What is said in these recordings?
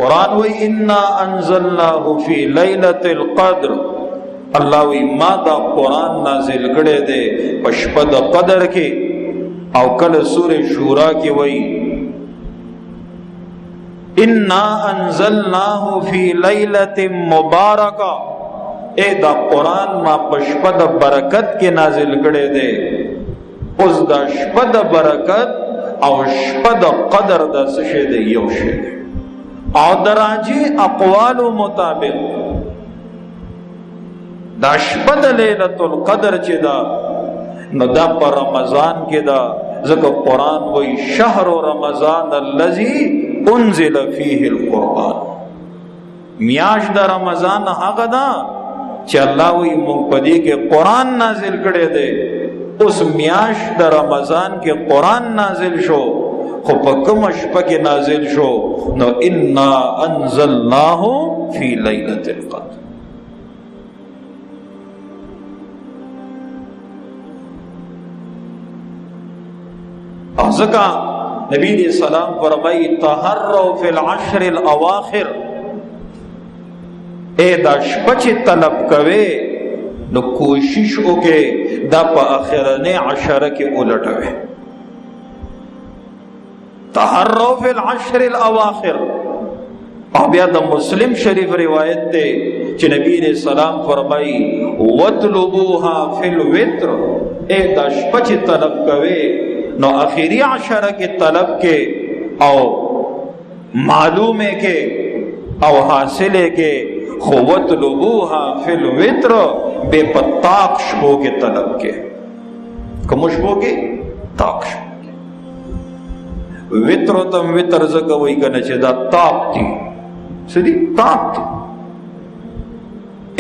قرآن وی انا انزلناه فی لیلۃ القدر، اللہ وی ما دا قرآن نازل کڑے دے پشپا دا قدر کے. او کل سور شورا کی وی انا انزلناه فی لیلۃ مبارکہ، اے دا قرآن ما پشپا دا برکت کے نازل کڑے دے. اس دا شپا دا برکت او شپا دا قدر دا سشے دے یو شے دے. او دراجی اقوال مطابق دا شپا دا لیلۃ القدر چی دا نو دا پر رمضان کی دا، ذکر قرآن وی شہر رمضان اللذی انزل فیہ القرآن، میاش دا رمضان حق دا چی اللہ وی منپدی کے قرآن نازل کڑے دے. اس میاش دا رمضان کے قرآن نازل شو، خو پکم شپا کے نازل شو نو انا انزلناہ فی لیلۃ القدر. ازکا نبی علیہ السلام فرمائی تحروا فی العشر الاواخر، اے دا شپچ طلب کوے نو کوشش ہو کے دا پا آخرنے عشرہ کے الٹوے. تحروا فی العشر الاواخر. اب یا دا مسلم شریف روایت دے چی نبی علیہ السلام فرمائی وَاطْلُبُوهَا فِي الْوِتْرِ، اے دا شپچ طلب کوے نو آخری عشرہ کے طلب کے او معلومے کے او حاصلے کے خوت لبوہا فی الوتر، بے پتاک شبو کے طلب کے. کم شبو کے تاک شبو کے. وتر تم وتر زکا وی کنا چی دا تاک تھی سدی تاک تھی.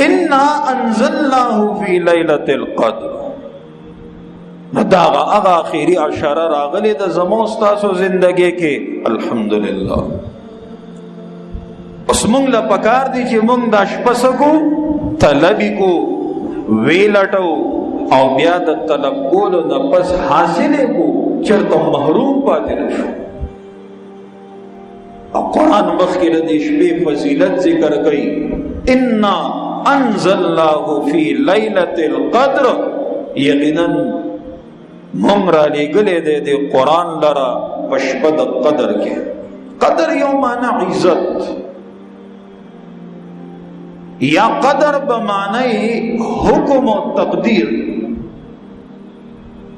انا انزلناہ فی لیلۃ القدر، داغا اغا آخری عشرہ راغلی دا زموستاسو زندگی کے الحمدللہ. اس منگ لپکار دی چی منگ دا شپسکو طلبی کو ویلٹو او بیا دا طلب کولو نپس حاصلے کو چرتا محروم پاتے نشو. او قرآن مخیر دی شبی فضیلت ذکر گئی انا انزلناہ فی لیلۃ القدر، یقیناً ممرا لے گلے دے دے قرآن لرا پشپد قدر کے. قدر یو معنی عزت، یا قدر بمعنی حکم و تقدیر.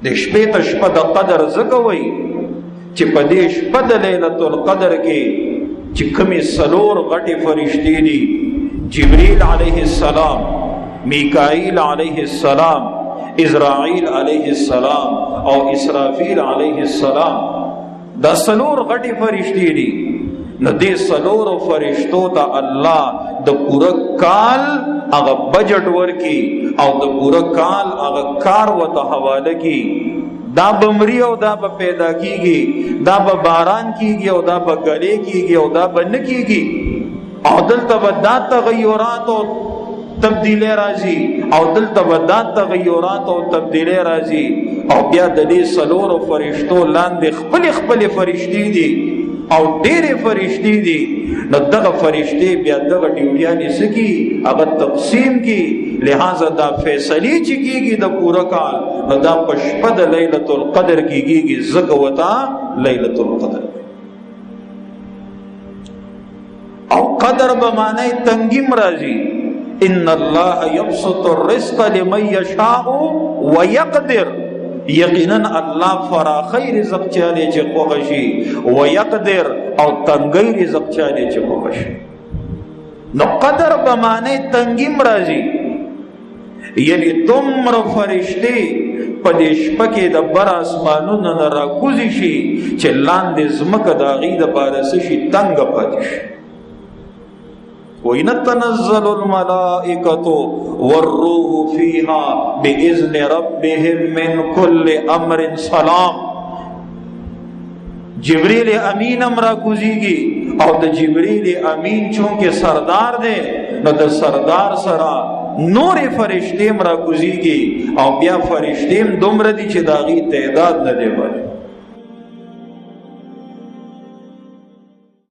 دیش پہ تشپد قدر زکوئی چی پدیش پد لیلۃ القدر کے چی کمی سلور غٹی فرشتی دی، جبریل علیہ السلام، میکائیل علیہ السلام، اسرائیل علیہ السلام اور اسرافیل علیہ السلام، دا سلور غٹی فرشتی دی. نو دے سلور فرشتو تا اللہ دا پورا کال اگا بجٹ ورکی او دا پورا کال اگا کار و تا حوالہ کی. دا بمری او دا با پیدا کی گی، دا با باران کی گی او دا با گلے کی گی او دا با نکی گی. او دلتا با دا تغیرات و تبدیل راضی او دل تبدات تغیرات او تبدیل راضی. او بیا دلی سلور و فرشتو لاندے خپل خپل فرشتی دی او دیر فرشتی دی. نو دغا فرشتی بیا دغا ڈیوٹیانی سکی اگر تقسیم کی، لہذا دا فیصلی چکی گی دا پورا کال نو دا پشپد لیلۃ القدر کی گی زگوتا لیلۃ القدر. او قدر بمانے تنگیم راضی. ان اللہ یبسط الرزق لمن یشاء ویقدر، یقیناً اللہ فراخی رزق چالے چے خوشی ویقدر او تنگی رزق چالے چے خوشی. نو قدر بمانے تنگیم راضی، یعنی تمر فرشتے پدیش پکی دا بر آسمانون نرا کوزی شی چے لاند زمک دا غید بارسشی تنگ پدیش. وَيَتَنَزَّلُ الْمَلَائِكَةُ وَالرُّوحُ فِيهَا بِإِذْنِ رَبِّهِمْ مِنْ كُلِّ أَمْرٍ سَلَامٍ. جبریل امین امرا کوزی گی او دا جبریل امین چونکہ سردار دے نو دا سردار سرا نور فرشتیم را کوزی گی او بیا فرشتیم دمر دی چی داغی تعداد نہ دے بھائی.